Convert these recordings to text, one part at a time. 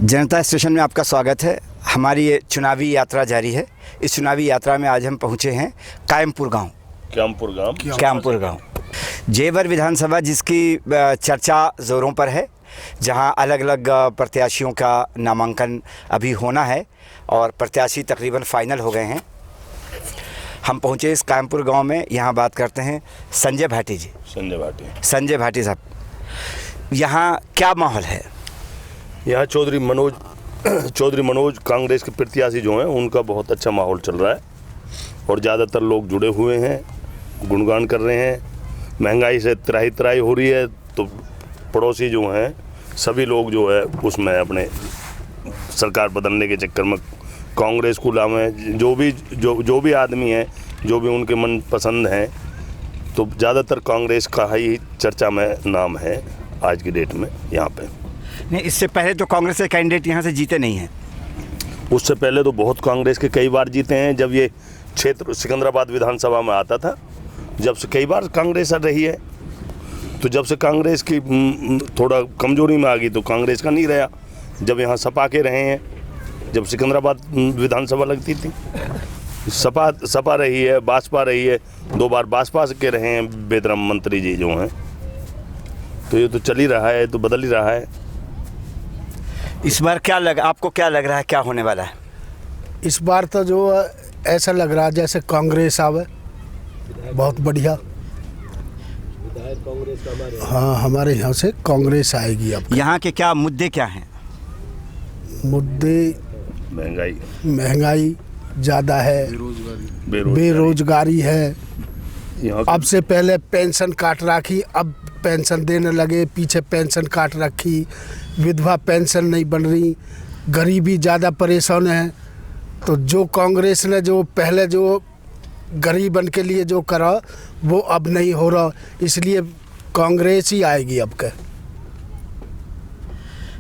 जनता station में आपका स्वागत है। हमारी ये चुनावी यात्रा जारी है। इस चुनावी यात्रा में आज हम पहुँचे हैं क्यामपुर गांव जेवर विधानसभा, जिसकी चर्चा ज़ोरों पर है, जहां अलग अलग प्रत्याशियों का नामांकन अभी होना है और प्रत्याशी तकरीबन फाइनल हो गए हैं। हम पहुँचे इस क्यामपुर गांव में। यहाँ बात करते हैं संजय भाटी जी। संजय भाटी साहब, यहाँ क्या माहौल है? यहाँ चौधरी मनोज कांग्रेस के प्रत्याशी जो हैं उनका बहुत अच्छा माहौल चल रहा है और ज़्यादातर लोग जुड़े हुए हैं, गुणगान कर रहे हैं। महंगाई से त्राही हो रही है तो पड़ोसी जो हैं सभी लोग जो है उसमें अपने सरकार बदलने के चक्कर में कांग्रेस को लावें। जो भी आदमी हैं, जो भी उनके मन पसंद हैं, तो ज़्यादातर कांग्रेस का ही चर्चा में नाम है आज की डेट में यहाँ पे। नहीं, इससे पहले तो कांग्रेस के कैंडिडेट यहाँ से जीते नहीं हैं। उससे पहले तो बहुत कांग्रेस के कई बार जीते हैं। जब ये क्षेत्र सिकंदराबाद विधानसभा में आता था, जब से कई बार कांग्रेस रही है, तो जब से कांग्रेस की थोड़ा कमजोरी में आ गई तो कांग्रेस का नहीं रहा। जब यहाँ सपा के रहे हैं, जब सिकंदराबाद विधानसभा लगती थी, सपा रही है, भाजपा रही है, 2 बार भाजपा के रहे हैं बेदराम मंत्री जी जो हैं, तो ये तो चल ही रहा है, तो बदल ही रहा है। इस बार आपको क्या लग रहा है, क्या होने वाला है? इस बार तो जो ऐसा लग रहा है जैसे कांग्रेस आवे, बहुत बढ़िया। हाँ, हमारे यहाँ से कांग्रेस आएगी। अब यहाँ के क्या मुद्दे क्या हैं? मुद्दे महंगाई ज़्यादा है, बेरोजगारी है। अब से पहले पेंशन काट रखी, अब पेंशन देने लगे, पीछे पेंशन काट रखी, विधवा पेंशन नहीं बन रही, गरीबी ज़्यादा परेशान है। तो जो कांग्रेस ने जो पहले जो गरीबन के लिए जो करा वो अब नहीं हो रहा, इसलिए कांग्रेस ही आएगी अब के।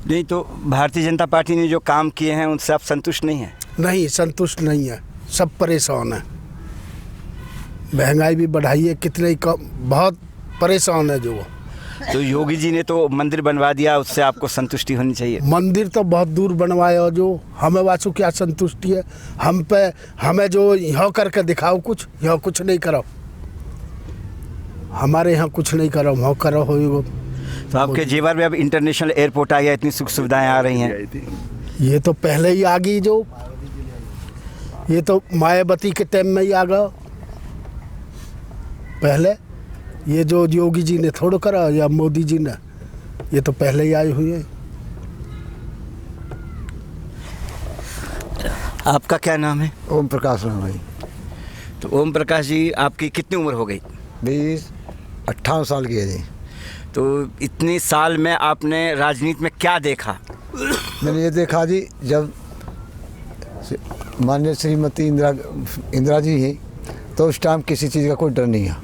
नहीं तो भारतीय जनता पार्टी ने जो काम किए हैं उनसे आप संतुष्ट नहीं हैं? नहीं, संतुष्ट नहीं है, सब परेशान है। महंगाई भी बढ़ाई है, कितने ही बहुत परेशान है जो। तो योगी जी ने तो मंदिर बनवा दिया, उससे आपको संतुष्टि होनी चाहिए। मंदिर तो बहुत दूर बनवाया, जो हमें वासु क्या संतुष्टि है? हमें जो यहाँ करके दिखाओ, कुछ यहाँ कुछ नहीं करो, हमारे यहाँ कुछ नहीं करो, वहाँ करो हो। तो आपके जेवर में अब इंटरनेशनल एयरपोर्ट आ गया, इतनी सुख सुविधाएं आ रही हैं। ये तो पहले ही आ गई, जो ये तो मायावती के टाइम में ही आ गया पहले। ये जो योगी जी ने थोड़ा करा या मोदी जी ने, ये तो पहले ही आई हुई है। आपका क्या नाम है? ओम प्रकाश राम भाई। तो ओम प्रकाश जी, आपकी कितनी उम्र हो गई? 28 साल की है जी। तो इतने साल में आपने राजनीति में क्या देखा? मैंने ये देखा जी, जब माननीय श्रीमती इंदिरा जी हैं तो उस टाइम किसी चीज़ का कोई डर नहीं है।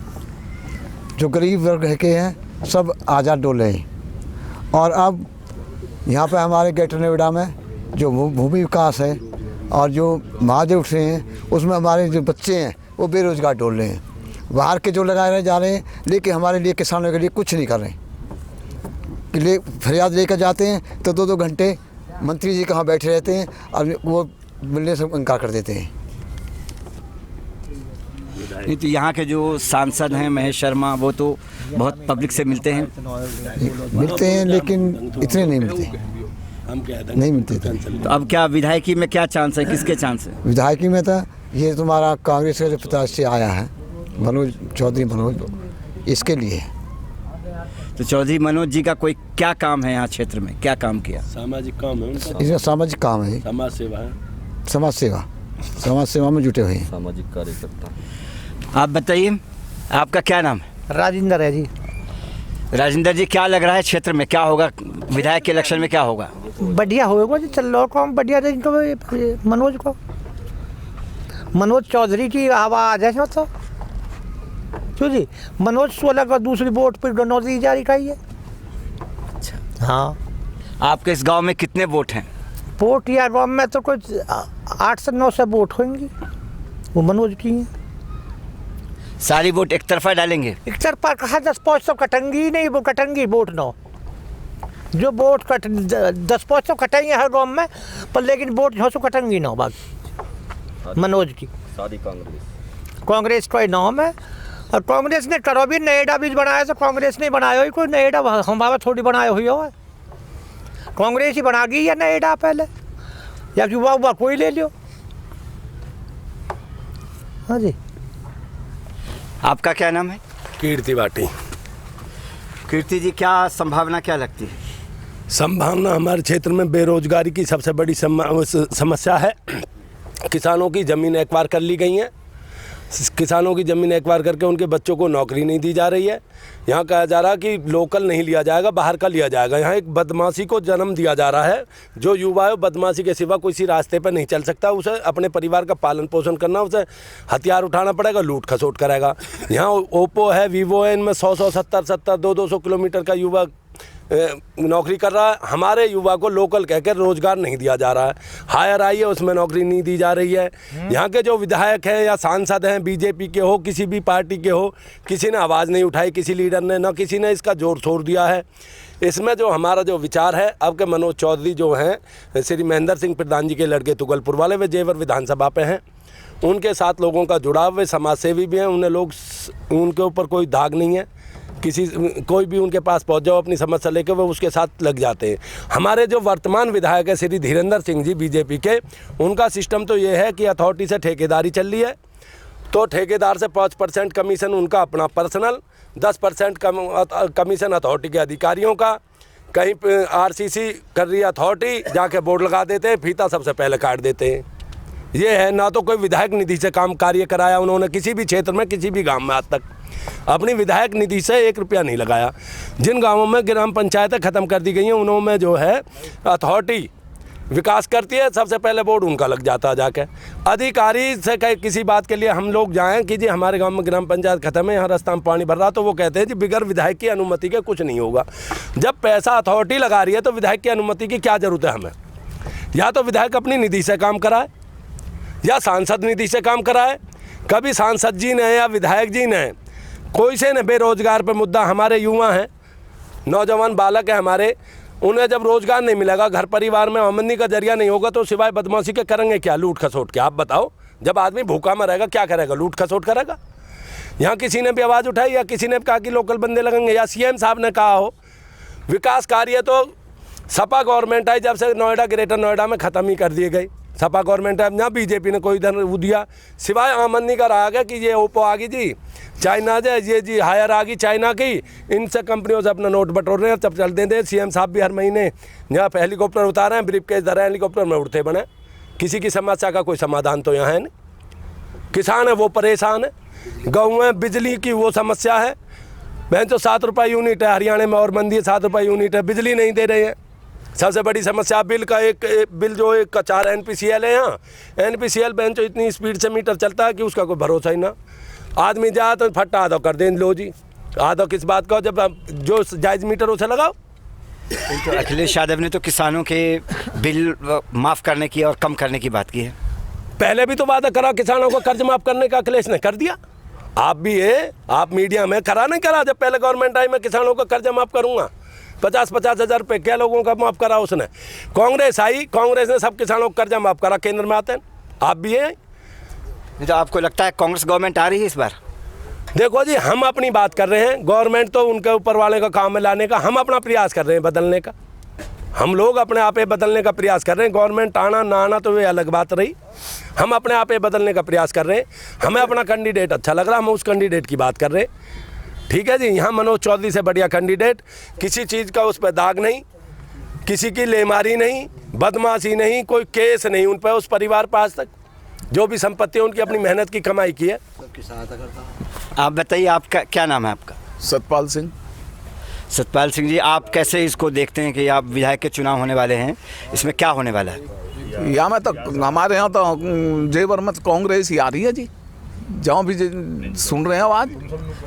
जो गरीब वर्ग के हैं सब आज़ाद डोले हैं। और अब यहाँ पे हमारे ग्रेटर नोएडा में जो भूमि विकास है और जो महादेव से हैं, उसमें हमारे जो बच्चे हैं वो बेरोजगार डोल रहे हैं। बाहर के जो लगाए जा रहे हैं, लेकिन हमारे लिए किसानों के लिए कुछ नहीं कर रहे हैं। फरियाद लेकर जाते हैं तो 2-2 घंटे मंत्री जी कहाँ बैठे रहते हैं और वो मिलने से इनकार कर देते हैं। नहीं तो यहाँ के जो सांसद हैं महेश शर्मा, वो तो बहुत पब्लिक से मिलते हैं, लेकिन इतने नहीं मिलते थे। तो अब क्या विधायकी में क्या चांस है, किसके चांस है? विधायकी में था ये तुम्हारा कांग्रेस का जो प्रत्याशी आया है चौधरी मनोज, इसके लिए। तो चौधरी मनोज जी का कोई क्या काम है यहाँ क्षेत्र में, क्या काम किया? सामाजिक काम है उनका। इसमें सामाजिक काम है, समाज सेवा में जुटे हुए हैं, सामाजिक कार्यकर्ता। आप बताइए, आपका क्या नाम है? राजेंद्र है जी। राजेंद्र जी, क्या लग रहा है क्षेत्र में क्या होगा, विधायक के इलेक्शन में क्या होगा? बढ़िया होगा जी, चल रहा काम बढ़िया है इनको, मनोज चौधरी की आवाज़ है। तो क्यों जी, मनोज 16 का दूसरी वोट पर डोनोजी जारी कराई है। अच्छा, हाँ। आपके इस गांव में कितने वोट हैं? वोट यार गाँव में तो कुछ 8 से 9 से वोट होंगी, वो मनोज की हैं। सारी वोट एक तरफा डालेंगे? एक तरफा कहा, 10-5 कटेंगी नहीं, वो कटेंगी वोट 9। जो वोट 10-5 तो कटेंगे हर गांव में, पर लेकिन वोट जो कटेंगी ना बाकी मनोज की। सारी कांग्रेस का नाम है, और कांग्रेस ने करो भी नोएडा भी बनाया, तो कांग्रेस ने बनाया ही कोई नोएडा हमारा थोड़ी बनाया हुई हो, कांग्रेस ही बना गई या नोएडा पहले, या युवा हुआ कोई ले लियो। हाँ जी। आपका क्या नाम है? कीर्ति बाटी। कीर्ति जी, क्या संभावना क्या लगती है? संभावना हमारे क्षेत्र में बेरोजगारी की सबसे बड़ी समस्या है। किसानों की ज़मीन एक्वायर कर ली गई हैं, किसानों की ज़मीन एक्वायर करके उनके बच्चों को नौकरी नहीं दी जा रही है। यहाँ कहा जा रहा है कि लोकल नहीं लिया जाएगा, बाहर का लिया जाएगा। यहाँ एक बदमाशी को जन्म दिया जा रहा है। जो युवा है बदमाशी के सिवा किसी रास्ते पर नहीं चल सकता। उसे अपने परिवार का पालन पोषण करना, उसे हथियार उठाना पड़ेगा, लूट खसोट करेगा। यहाँ ओप्पो है, वीवो है, इनमें 100 70 200 किलोमीटर का युवा नौकरी कर रहा है। हमारे युवा को लोकल कहकर रोजगार नहीं दिया जा रहा है। हायर आई है, उसमें नौकरी नहीं दी जा रही है। यहाँ के जो विधायक हैं या सांसद हैं, बीजेपी के हो, किसी भी पार्टी के हो, किसी ने आवाज़ नहीं उठाई, किसी लीडर ने, ना किसी ने इसका जोर छोड़ दिया है। इसमें जो हमारा जो विचार है, अब के मनोज चौधरी जो हैं, श्री महेंद्र सिंह प्रधान जी के लड़के तुगलपुर वाले, वे जेवर विधानसभा पे हैं। उनके साथ लोगों का जुड़ाव, वे समाज सेवी भी हैं। उन्हें लोग, उनके ऊपर कोई दाग नहीं है, कोई भी उनके पास पहुंच जाओ अपनी समस्या लेकर, वो उसके साथ लग जाते हैं। हमारे जो वर्तमान विधायक है श्री धीरेन्द्र सिंह जी बीजेपी के, उनका सिस्टम तो ये है कि अथॉरिटी से ठेकेदारी चल रही है, तो ठेकेदार से 5% कमीशन उनका अपना पर्सनल, 10% कमीशन अथॉरिटी के अधिकारियों का। कहीं RCC कर रही है अथॉरिटी, जाके बोर्ड लगा देते हैं, फीता सबसे पहले काट देते हैं। ये है, ना तो कोई विधायक निधि से काम कार्य कराया उन्होंने किसी भी क्षेत्र में, किसी भी गांव में आज तक अपनी विधायक निधि से 1 रुपया नहीं लगाया। जिन गांवों में ग्राम पंचायतें ख़त्म कर दी गई हैं, उनमें जो है अथॉरिटी विकास करती है, सबसे पहले बोर्ड उनका लग जाता है। जाके अधिकारी से किसी बात के लिए हम लोग जाएं कि जी हमारे गांव में ग्राम पंचायत ख़त्म है, यहाँ रास्ता में पानी भर रहा, तो वो कहते हैं जी बिगर विधायक की अनुमति के कुछ नहीं होगा। जब पैसा अथॉरिटी लगा रही है तो विधायक की अनुमति की क्या ज़रूरत है हमें? या तो विधायक अपनी निधि से काम कराए या सांसद निधि से काम कराए। कभी सांसद जी ने या विधायक जी ने कोई से ने बेरोजगार पे मुद्दा, हमारे युवा हैं, नौजवान बालक हैं हमारे, उन्हें जब रोजगार नहीं मिलेगा, घर परिवार में आमदनी का जरिया नहीं होगा, तो सिवाय बदमाशी के करेंगे क्या? लूट खसोट के। आप बताओ, जब आदमी भूखा मरेगा क्या करेगा? लूट खसोट करेगा। यहाँ किसी ने भी आवाज़ उठाई या किसी ने कहा कि लोकल बंदे लगेंगे, या CM साहब ने कहा हो विकास कार्य तो सपा गवर्नमेंट आई जब से नोएडा, ग्रेटर नोएडा में ख़त्म ही कर दिए गए। सपा गवर्नमेंट है, ना बीजेपी ने कोई इधर वो दिया, सिवाय आमदनी का रहा गया कि ये ओप्पो आ गई जी, चाइना से ये जी हायर आ गई चाइना की, इनसे कंपनियों से अपना नोट बटोर रहे हैं, तब चल देते। CM साहब भी हर महीने यहाँ पे हेलीकॉप्टर उतारे हैं, ब्रीफ केस धरे हैं, हेलीकॉप्टर में उड़ते बने। किसी की समस्या का कोई समाधान तो यहाँ है नहीं। किसान है वो परेशान है, गाँव में बिजली की वो समस्या है, बहन तो 7 रुपये यूनिट है, हरियाणा में और मंदी है, 7 रुपये यूनिट है, बिजली नहीं दे रहे हैं। सबसे बड़ी समस्या बिल का, एक बिल जो एक का 4 NPCL है। यहाँ NPCL बहन तो इतनी स्पीड से मीटर चलता है कि उसका कोई भरोसा ही ना। आदमी जाए तो फट्टा आधा कर दें, लो जी आधा किस बात का, जब जो जायज़ मीटर उसे लगाओ। तो अखिलेश यादव ने तो किसानों के बिल माफ़ करने की और कम करने की बात की है। पहले भी तो वादा करा किसानों को कर्ज माफ़ करने का, अखिलेश ने कर दिया। आप भी है, आप मीडिया में करा नहीं करा? जब पहले गवर्नमेंट आई मैं किसानों का कर्ज माफ़ करूँगा, 50-50 हज़ार रुपये क्या लोगों का माफ़ करा उसने। कांग्रेस आई, कांग्रेस ने सब किसानों को कर्जा माफ़ करा, केंद्र में आते हैं। आप भी हैं, तो आपको लगता है कांग्रेस गवर्नमेंट आ रही है इस बार? देखो जी, हम अपनी बात कर रहे हैं, गवर्नमेंट तो उनके ऊपर वाले का काम में लाने का, हम अपना प्रयास कर रहे हैं बदलने का। हम लोग अपने आप बदलने का प्रयास कर रहे हैं। गवर्नमेंट आना ना आना तो वे अलग बात रही, हम अपने आप बदलने का प्रयास कर रहे हैं। हमें अपना कैंडिडेट अच्छा लग रहा, हम उस कैंडिडेट की बात कर रहे हैं। ठीक है जी, यहाँ मनोज चौधरी से बढ़िया कैंडिडेट, किसी चीज़ का उस पर दाग नहीं, किसी की लेमारी नहीं, बदमाशी नहीं, कोई केस नहीं उन पर, उस परिवार पर आज तक जो भी संपत्ति है उनकी अपनी मेहनत की कमाई की है। सबकी सहायता करता हूँ। आप बताइए, आपका क्या नाम है आपका? सतपाल सिंह। सतपाल सिंह जी, आप कैसे इसको देखते हैं कि आप विधायक के चुनाव होने वाले हैं, इसमें क्या होने वाला है? यहाँ में तो हमारे यहाँ तो जेवर में कांग्रेस ही आ रही है जी, जहाँ भी सुन रहे हैं आवाज़।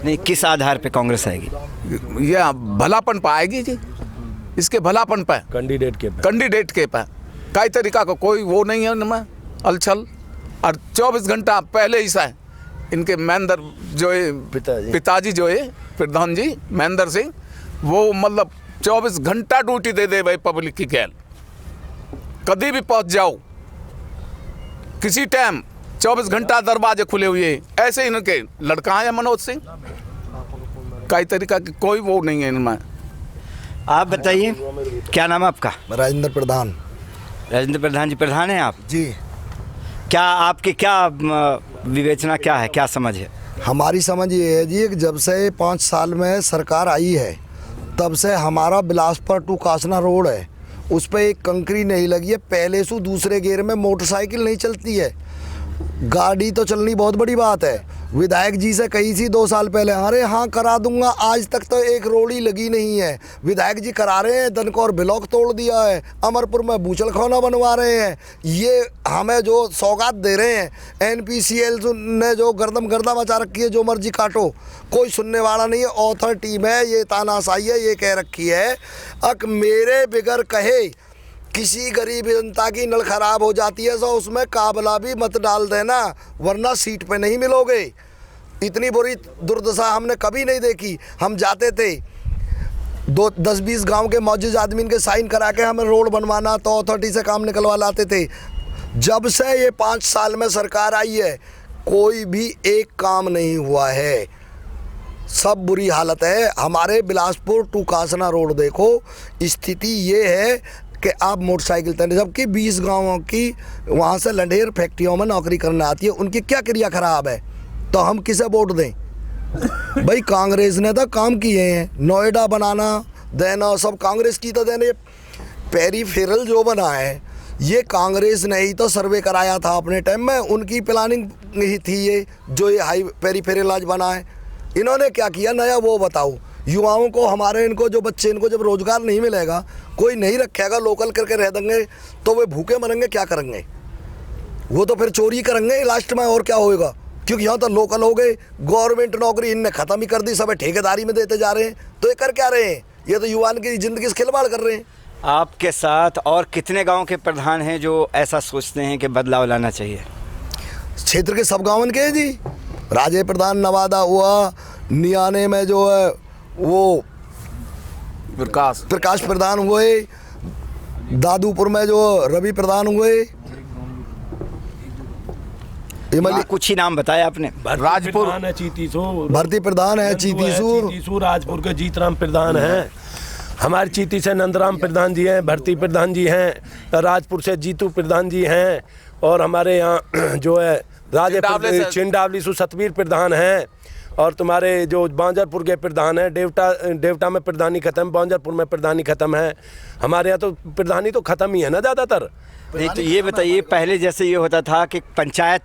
नहीं, किस आधार पे कांग्रेस आएगी? ये भलापन पाएगी जी, इसके भलापन पे, कैंडिडेट के पे कई तरीका का कोई वो नहीं है इनमें अलछल। और 24 घंटा पहले ही से इनके महेंद्र जो है पिताजी जो है प्रधान जी महेंद्र सिंह, वो मतलब 24 घंटा ड्यूटी दे दे भाई पब्लिक की गैल, कभी भी पहुंच जाओ किसी टाइम, 24 घंटा दरवाजे खुले हुए। ऐसे इनके लड़का है मनोज सिंह, कई तरीका की कोई वो नहीं है इनमें। आप बताइए, क्या नाम है आपका? राजेंद्र प्रधान। राजेंद्र प्रधान जी, प्रधान हैं आप? जी। क्या आपकी क्या विवेचना क्या है, क्या समझ है? हमारी समझ ये है जी कि जब से 5 साल में सरकार आई है तब से हमारा बिलासपुर टू कासना रोड है, उस पर एक कंकरी नहीं लगी है। पहले से दूसरे गेयर में मोटरसाइकिल नहीं चलती है, गाड़ी तो चलनी बहुत बड़ी बात है। विधायक जी से कही थी 2 साल पहले, अरे हाँ करा दूंगा, आज तक तो एक रोड ही लगी नहीं है। विधायक जी करा रहे हैं, दनकौर ब्लॉक तोड़ दिया है, अमरपुर में बूचलखाना बनवा रहे हैं। ये हमें जो सौगात दे रहे हैं, NPCL ने जो गर्दा मचा रखी है, जो मर्जी काटो, कोई सुनने वाला नहीं है। ऑथर टीम है, ये तानाशाही है, ये कह रखी है अक मेरे बिगर कहे किसी गरीब जनता की नल खराब हो जाती है तो उसमें काबला भी मत डाल देना, वरना सीट पे नहीं मिलोगे। इतनी बुरी दुर्दशा हमने कभी नहीं देखी। हम जाते थे 10-20 गांव के मौजूद आदमी के साइन करा के हमें रोड बनवाना तो अथॉरिटी से काम निकलवा लाते थे। जब से ये 5 साल में सरकार आई है कोई भी एक काम नहीं हुआ है, सब बुरी हालत है। हमारे बिलासपुर टू कासना रोड देखो, स्थिति ये है कि आप मोटरसाइकिल तने, जबकि 20 गांवों की वहाँ से लंढेर फैक्ट्रियों में नौकरी करने आती है, उनकी क्या क्रिया खराब है, तो हम किसे वोट दें? भाई कांग्रेस ने तो काम किए हैं, नोएडा बनाना देना सब कांग्रेस की तो देने। पेरीफेरल जो बना है ये कांग्रेस ने ही तो सर्वे कराया था अपने टाइम में, उनकी प्लानिंग ही थी ये, जो ये हाई पेरीफेरल आज बना है। इन्होंने क्या किया नया वो बताओ। युवाओं को, हमारे इनको जो बच्चे, इनको जब रोज़गार नहीं मिलेगा, कोई नहीं रखेगा, लोकल करके रह देंगे तो वे भूखे मरेंगे, क्या करेंगे? वो तो फिर चोरी करेंगे लास्ट में, और क्या होएगा? क्योंकि यहाँ तो लोकल हो गए, गवर्नमेंट नौकरी इनने ख़त्म ही कर दी, सब ठेकेदारी में देते जा रहे हैं। तो ये कर क्या रहे हैं? ये तो युवाओं की ज़िंदगी से खिलवाड़ कर रहे हैं। आपके साथ और कितने गाँव के प्रधान हैं जो ऐसा सोचते हैं कि बदलाव लाना चाहिए? क्षेत्र के सब गाँव के जी, राजे प्रधान नवादा हुआ, नियाने में जो है वो प्रकाश प्रधान हुए, दादूपुर में जो रवि प्रधान हुए, कुछ ही नाम बताया आपने। राजपुर है चीतीसूर, भर्ती प्रधान है चीतीसूर, राजपुर के जीतराम प्रधान हैं, हमारे चीती से नंदराम प्रधान जी हैं, भर्ती प्रधान जी हैं, राजपुर से जीतू प्रधान जी हैं, और हमारे यहाँ जो है राजेपुर चिंडावली से सतवीर प्रधान हैं, और तुम्हारे जो बांजरपुर के प्रधान हैं, देवटा में प्रधानी खत्म, बांजरपुर में प्रधानी खत्म है। हमारे यहाँ तो प्रधानी तो खत्म ही है ना ज़्यादातर। नहीं तो ये बताइए, पहले जैसे ये होता था कि पंचायत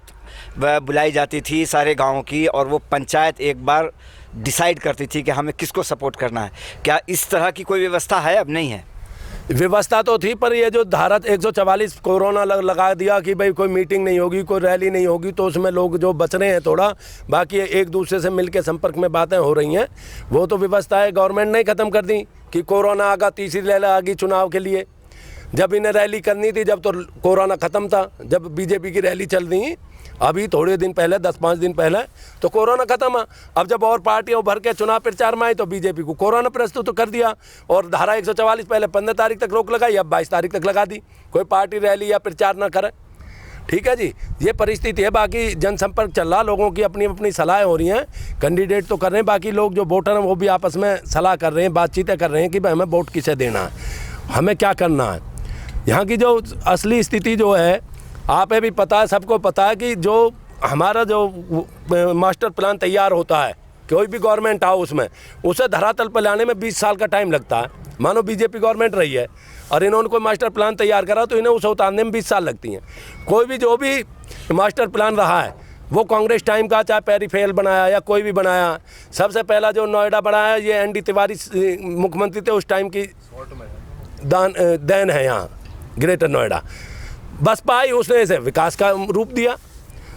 बुलाई जाती थी सारे गाँव की, और वो पंचायत एक बार डिसाइड करती थी कि हमें किसको सपोर्ट करना है, क्या इस तरह की कोई व्यवस्था है? अब नहीं है। व्यवस्था तो थी, पर ये जो धारा 144 कोरोना लगा दिया कि भाई कोई मीटिंग नहीं होगी, कोई रैली नहीं होगी, तो उसमें लोग जो बच रहे हैं थोड़ा, बाकी एक दूसरे से मिलके संपर्क में बातें हो रही हैं। वो तो व्यवस्था है गवर्नमेंट ने ख़त्म कर दी कि कोरोना आगा, तीसरी लहर आ गई चुनाव के लिए। जब इन्हें रैली करनी थी जब तो कोरोना ख़त्म था, जब बीजेपी की रैली चल रही, अभी थोड़े दिन पहले 10-5 दिन पहले तो कोरोना खत्म है। अब जब और पार्टियां भर के चुनाव प्रचार में आई तो बीजेपी को कोरोना प्रस्तुत तो कर दिया, और धारा 144 पहले 15 तारीख तक रोक लगाई, अब 22 तारीख तक लगा दी, कोई पार्टी रैली या प्रचार ना करे। ठीक है जी, ये परिस्थिति है। बाकी जनसंपर्क चल रहा, लोगों की अपनी अपनी सलाहें हो रही हैं, कैंडिडेट तो कर रहे हैं, बाकी लोग जो वोटर हैं वो भी आपस में सलाह कर रहे हैं, बातचीतें कर रहे हैं कि भाई हमें वोट किसे देना है, हमें क्या करना है। यहाँ की जो असली स्थिति जो है आप भी पता है, सबको पता है कि जो हमारा जो मास्टर प्लान तैयार होता है, कोई भी गवर्नमेंट आओ उसमें, उसे धरातल पर लाने में 20 साल का टाइम लगता है। मानो बीजेपी गवर्नमेंट रही है और इन्होंने कोई मास्टर प्लान तैयार करा तो इन्हें उसे उतारने में 20 साल लगती हैं। कोई भी जो भी मास्टर प्लान रहा है वो कांग्रेस टाइम का, चाहे पेरीफेरल बनाया या कोई भी बनाया, सबसे पहला जो नोएडा बनाया ये ND तिवारी मुख्यमंत्री थे उस टाइम की देन है यहाँ ग्रेटर नोएडा। बसपा आई, उसने इसे विकास का रूप दिया,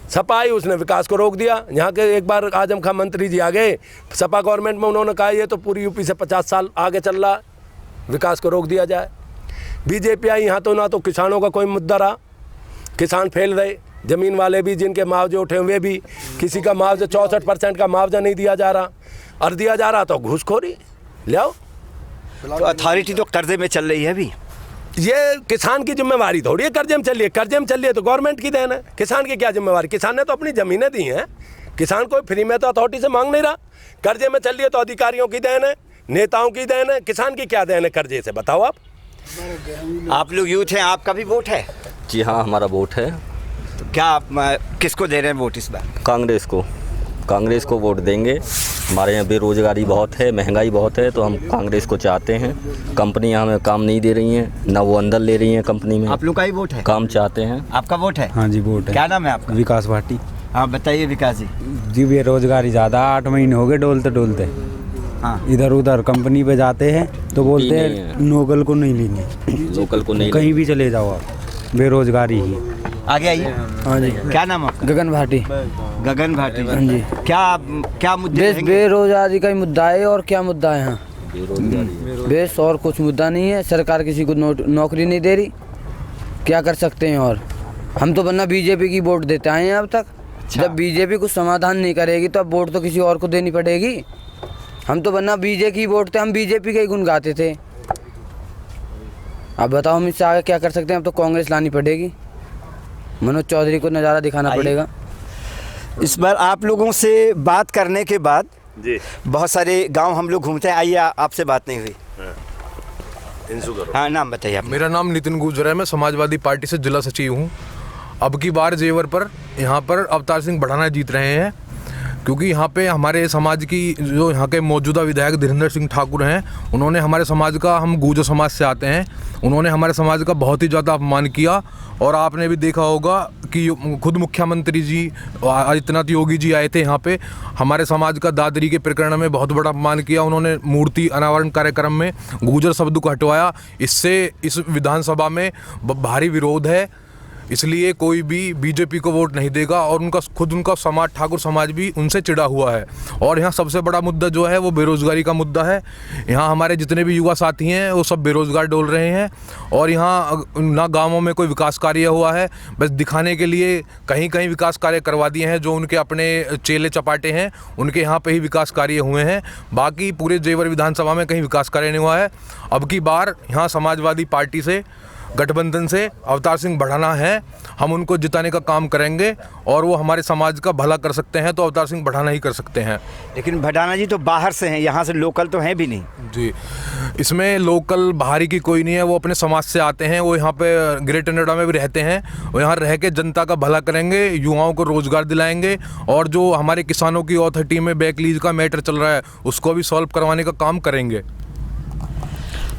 सपा आई, उसने विकास को रोक दिया। यहाँ के एक बार आजम खां मंत्री जी आ गए सपा गवर्नमेंट में, उन्होंने कहा ये तो पूरी यूपी से 50 साल आगे चल रहा है, विकास को रोक दिया जाए। बीजेपी आई, यहाँ तो ना तो किसानों का कोई मुद्दा रहा, किसान फेल रहे, ज़मीन वाले भी जिनके मुआवजे उठे हुए भी, किसी का मुआवजा 64% का मुआवजा नहीं दिया जा रहा, और दिया जा रहा तो घूसखोरी ले आओ। तो अथॉरिटी तो कर्जे में चल रही है अभी। ये किसान की जिम्मेवारी थोड़ी है कर्जे में चलिए, कर्जे में चलिए तो गवर्नमेंट की देन है। किसान की क्या जिम्मेवारी, किसान ने तो अपनी ज़मीनें दी हैं, किसान कोई फ्री में तो अथॉरिटी से मांग नहीं रहा। कर्जे में चलिए तो अधिकारियों की देन है, नेताओं की देन है, किसान की क्या देन है कर्जे से, बताओ आप लोग यूथ हैं, आपका भी वोट है? जी हाँ, हमारा वोट है। तो क्या आप किसको दे रहे हैं वोट इस बार? कांग्रेस को वोट देंगे। हमारे यहाँ बेरोजगारी बहुत है, महंगाई बहुत है, तो हम कांग्रेस को चाहते हैं। कंपनियाँ हमें काम नहीं दे रही हैं, ना वो अंदर ले रही हैं कंपनी में। आप लोग का ही वोट है? काम चाहते हैं। आपका वोट है? हाँ जी वोट है। क्या नाम है आपका? विकास भाटी। हाँ बताइए विकास जी। जी बेरोजगारी ज़्यादा, 8 महीने हो गए डोलते। हाँ इधर उधर कंपनी पे जाते हैं तो बोलते हैं लोकल को नहीं लेंगे, लोकल को नहीं, कहीं भी चले जाओ आप, बेरोजगारी ही। आगे आइए। हाँ जी। क्या नाम आपका? गगन भाटी। गगन भाटी। हाँ जी। क्या मुद्दे रहेंगे? बेरोजगारी का ही मुद्दा है, और क्या मुद्दा है यहाँ? बेस और कुछ मुद्दा नहीं है। सरकार किसी को नौकरी नहीं दे रही, क्या कर सकते हैं? और हम तो वरना बीजेपी की वोट देते आए हैं अब तक। जब बीजेपी कुछ समाधान नहीं करेगी तो अब वोट तो किसी और को देनी पड़ेगी। हम तो वरना बीजेपी की वोट थे, हम बीजेपी के ही गुण गाते थे। अब बताओ हम इससे आगे क्या कर सकते हैं? अब तो कांग्रेस लानी पड़ेगी, मनोज चौधरी को नज़ारा दिखाना पड़ेगा। इस बार आप लोगों से बात करने के बाद जी बहुत सारे गांव हम लोग घूमते हैं। आइए, आपसे बात नहीं हुई। हाँ नाम बताइए आप। मेरा नाम नितिन गुर्जर है, मैं समाजवादी पार्टी से जिला सचिव हूँ। अब की बार जेवर पर यहाँ पर अवतार सिंह बढ़ाना जीत रहे हैं, क्योंकि यहाँ पे हमारे समाज की जो यहाँ के मौजूदा विधायक धीरेन्द्र सिंह ठाकुर हैं, उन्होंने हमारे समाज का, हम गुर्जर समाज से आते हैं, उन्होंने हमारे समाज का बहुत ही ज़्यादा अपमान किया। और आपने भी देखा होगा कि खुद मुख्यमंत्री जी आदित्यनाथ योगी जी आए थे यहाँ पे, हमारे समाज का दादरी के प्रकरण में बहुत बड़ा अपमान किया। उन्होंने मूर्ति अनावरण कार्यक्रम में गुर्जर शब्द को हटवाया। इससे इस विधानसभा में भारी विरोध है, इसलिए कोई भी बीजेपी को वोट नहीं देगा। और उनका समाज, ठाकुर समाज भी उनसे चिढ़ा हुआ है। और यहाँ सबसे बड़ा मुद्दा जो है वो बेरोज़गारी का मुद्दा है। यहाँ हमारे जितने भी युवा साथी हैं वो सब बेरोज़गार डोल रहे हैं। और यहाँ ना गांवों में कोई विकास कार्य हुआ है, बस दिखाने के लिए कहीं कहीं विकास कार्य करवा दिए हैं। जो उनके अपने चेले चपाटे हैं उनके यहाँ पे ही विकास कार्य हुए हैं, बाकी पूरे जेवर विधानसभा में कहीं विकास कार्य नहीं हुआ है। अब की बार यहाँ समाजवादी पार्टी से, गठबंधन से अवतार सिंह बढ़ाना है, हम उनको जिताने का काम करेंगे। और वो हमारे समाज का भला कर सकते हैं तो अवतार सिंह बढ़ाना ही कर सकते हैं। लेकिन भडाना जी तो बाहर से हैं, यहाँ से लोकल तो हैं भी नहीं। जी, इसमें लोकल बाहरी की कोई नहीं है, वो अपने समाज से आते हैं, वो यहाँ पे ग्रेटर नोएडा में भी रहते हैं। वो यहाँ रह के जनता का भला करेंगे, युवाओं को रोजगार दिलाएंगे। और जो हमारे किसानों की ऑथोरिटी में बैक लीज का मैटर चल रहा है उसको भी सॉल्व करवाने का काम करेंगे।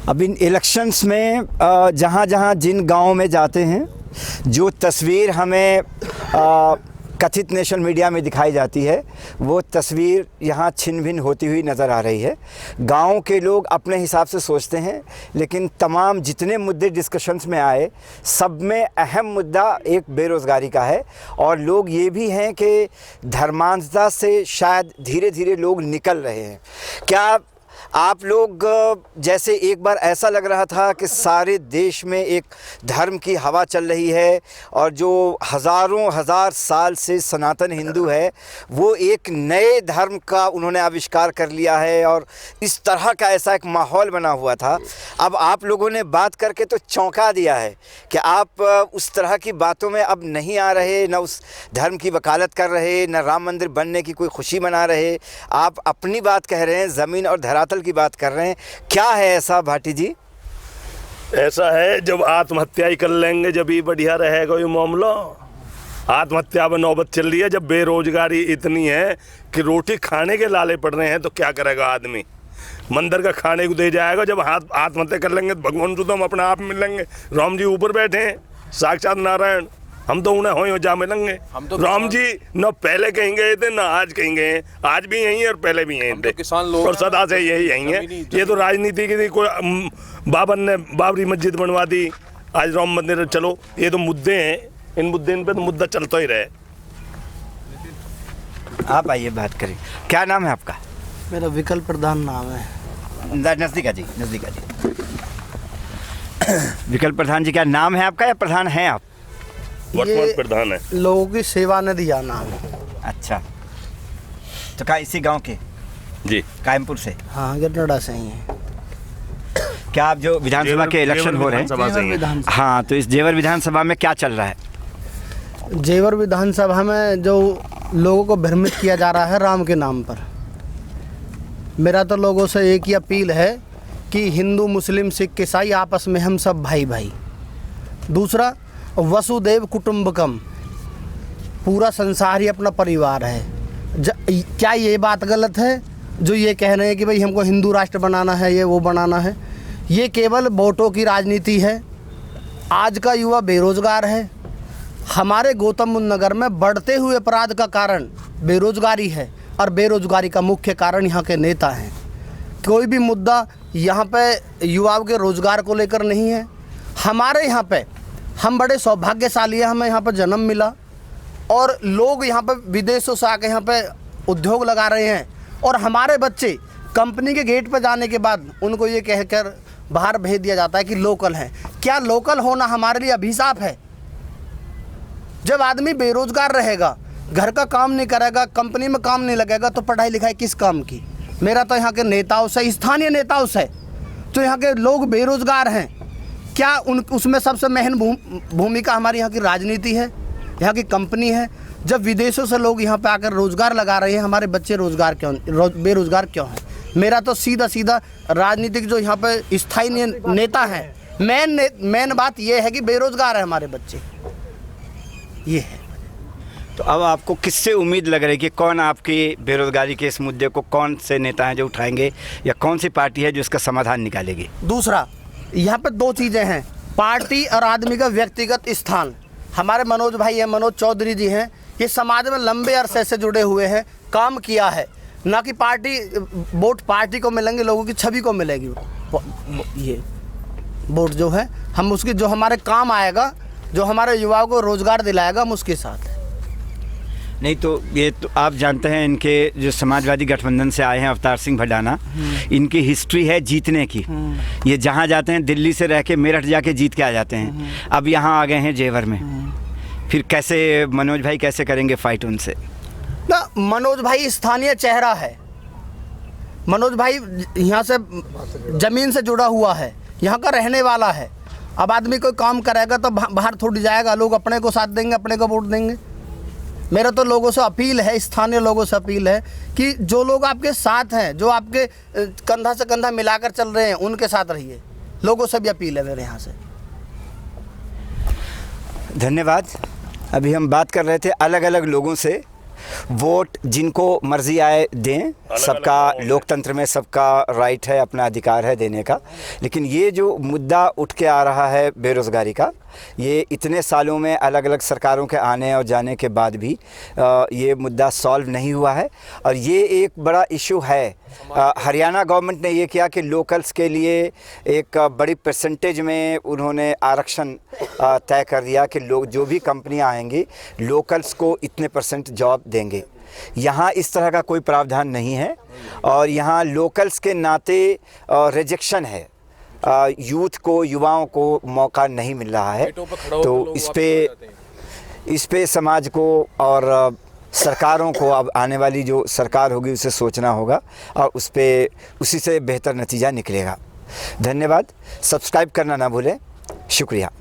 अब इन इलेक्शंस में जहाँ जहाँ जिन गाँव में जाते हैं, जो तस्वीर हमें कथित नेशनल मीडिया में दिखाई जाती है, वो तस्वीर यहाँ छिन भिन होती हुई नज़र आ रही है। गाँव के लोग अपने हिसाब से सोचते हैं, लेकिन तमाम जितने मुद्दे डिस्कशंस में आए, सब में अहम मुद्दा एक बेरोज़गारी का है। और लोग ये भी हैं कि धर्मांधता से शायद धीरे धीरे लोग निकल रहे हैं। क्या आप लोग, जैसे एक बार ऐसा लग रहा था कि सारे देश में एक धर्म की हवा चल रही है और जो हज़ारों हज़ार साल से सनातन हिंदू है वो एक नए धर्म का उन्होंने आविष्कार कर लिया है, और इस तरह का ऐसा एक माहौल बना हुआ था। अब आप लोगों ने बात करके तो चौंका दिया है कि आप उस तरह की बातों में अब नहीं आ रहे, न उस धर्म की वकालत कर रहे, न राम मंदिर बनने की कोई खुशी मना रहे। आप अपनी बात कह रहे हैं, ज़मीन और धरातल की बात कर रहे हैं। क्या है ऐसा भाटी जी? ऐसा है, जब आत्महत्या ही कर लेंगे जब ही बढ़िया रहेगा ये मामला। आत्महत्या में नौबत चल रही है, जब बेरोजगारी इतनी है कि रोटी खाने के लाले पड़ रहे हैं तो क्या करेगा आदमी? मंदिर का खाने को दे जाएगा। जब आत्महत्या कर लेंगे तो भगवान तो हम अपने आप मिलेंगे। राम जी ऊपर बैठे हैं, साक्षात नारायण, हम तो उन्हें हो जा मिलेंगे। तो राम जी न पहले कहीं गए थे, न आज कहीं गए, आज भी यहीं और पहले भी यहीं थे, किसान लोग और सदा से यही है। ये तो राजनीति की कोई बाबर ने बाबरी मस्जिद बनवा दी, आज राम मंदिर, चलो ये तो मुद्दे हैं, इन मुद्दे पे तो मुद्दा चलता ही रहे। आप आइए बात करें। क्या नाम है आपका? मेरा विकल्प प्रधान नाम है। नज़दीक आ जी, नज़दीक आ जी। विकल्प प्रधान जी क्या नाम है आपका, या प्रधान हैं आप? वर्तमान प्रधान है। लोगों की सेवा नदी नाम है। अच्छा, तो क्या इसी गांव के? जी, कायमपुर से? हाँ, गिरनोड़ा से ही है। क्या आप जो विधानसभा के इलेक्शन हो रहे हैं, हाँ, तो इस जेवर विधानसभा में क्या चल रहा है? जेवर विधानसभा में जो लोगों को भ्रमित किया जा रहा है राम के नाम पर, मेरा तो लोगों से एक ही अपील है कि हिंदू मुस्लिम सिख ईसाई आपस में हम सब भाई भाई। दूसरा, वसुदेव कुटुंबकम, पूरा संसार ही अपना परिवार है। क्या ये बात गलत है जो ये कह रहे हैं कि भाई हमको हिंदू राष्ट्र बनाना है, ये वो बनाना है? ये केवल वोटों की राजनीति है। आज का युवा बेरोजगार है। हमारे गौतम बुद्ध नगर में बढ़ते हुए अपराध का कारण बेरोजगारी है और बेरोजगारी का मुख्य कारण यहाँ के नेता हैं। कोई भी मुद्दा यहाँ पे युवाओं के रोजगार को लेकर नहीं है। हमारे यहाँ पे हम बड़े सौभाग्यशाली हैं, हमें यहाँ पर जन्म मिला और लोग यहाँ पर विदेशों से आके यहाँ पे उद्योग लगा रहे हैं और हमारे बच्चे कंपनी के गेट पर जाने के बाद उनको ये कहकर बाहर भेज दिया जाता है कि लोकल हैं। क्या लोकल होना हमारे लिए अभिशाप है? जब आदमी बेरोजगार रहेगा, घर का काम नहीं करेगा, कंपनी में काम नहीं लगेगा, तो पढ़ाई लिखाई किस काम की? मेरा तो यहाँ के नेताओं से, स्थानीय नेताओं से, तो यहाँ के लोग बेरोजगार हैं, क्या उसमें सबसे महन भूमिका हमारी यहाँ की राजनीति है, यहाँ की कंपनी है? जब विदेशों से लोग यहाँ पे आकर रोज़गार लगा रहे हैं, हमारे बच्चे बेरोज़गार क्यों हैं? मेरा तो सीधा राजनीतिक जो यहाँ पे स्थायी नेता हैं, मेन बात ये है कि बेरोज़गार है हमारे बच्चे, ये है। तो अब आपको किससे उम्मीद लग रही है कि कौन आपकी बेरोज़गारी के इस मुद्दे को, कौन से नेता हैं जो उठाएंगे या कौन सी पार्टी है जो इसका समाधान निकालेगी? दूसरा, यहाँ पे दो चीज़ें हैं, पार्टी और आदमी का व्यक्तिगत स्थान। हमारे मनोज भाई हैं, मनोज चौधरी जी हैं, ये समाज में लंबे अरसे से जुड़े हुए हैं, काम किया है। ना कि पार्टी वोट पार्टी को मिलेंगे, लोगों की छवि को मिलेगी। ये वोट जो है हम उसकी, जो हमारे काम आएगा, जो हमारे युवाओं को रोज़गार दिलाएगा, हम उसके साथ हैं। नहीं तो ये तो आप जानते हैं, इनके जो समाजवादी गठबंधन से आए हैं अवतार सिंह भडाना, इनकी हिस्ट्री है जीतने की। ये जहाँ जाते हैं, दिल्ली से रह के मेरठ जाके जीत के आ जाते हैं। अब यहाँ आ गए हैं जेवर में, फिर कैसे मनोज भाई कैसे करेंगे फाइट उनसे? ना, मनोज भाई स्थानीय चेहरा है। मनोज भाई यहाँ से ज़मीन से जुड़ा हुआ है, यहाँ का रहने वाला है। अब आदमी कोई काम करेगा तो बाहर थोड़ी जाएगा, लोग अपने को साथ देंगे, अपने को वोट देंगे। मेरा तो लोगों से अपील है, स्थानीय लोगों से अपील है कि जो लोग आपके साथ हैं, जो आपके कंधा से कंधा मिलाकर चल रहे हैं, उनके साथ रहिए। लोगों से भी अपील है मेरे यहाँ से। धन्यवाद। अभी हम बात कर रहे थे अलग अलग लोगों से। वोट जिनको मर्जी आए दें, सबका लोकतंत्र में सबका राइट है, अपना अधिकार है देने का। लेकिन ये जो मुद्दा उठ के आ रहा है बेरोज़गारी का, ये इतने सालों में अलग अलग सरकारों के आने और जाने के बाद भी ये मुद्दा सॉल्व नहीं हुआ है और ये एक बड़ा इशू है। हरियाणा गवर्नमेंट ने ये किया कि लोकल्स के लिए एक बड़ी परसेंटेज में उन्होंने आरक्षण तय कर दिया कि लोग, जो भी कंपनियां आएंगी, लोकल्स को इतने % जॉब देंगे। यहाँ इस तरह का कोई प्रावधान नहीं है और यहाँ लोकल्स के नाते रिजेक्शन है। यूथ को, युवाओं को मौका नहीं मिल रहा है। तो इस पे समाज को और सरकारों को, अब आने वाली जो सरकार होगी उसे सोचना होगा और उसी से बेहतर नतीजा निकलेगा। धन्यवाद। सब्सक्राइब करना ना भूलें। शुक्रिया।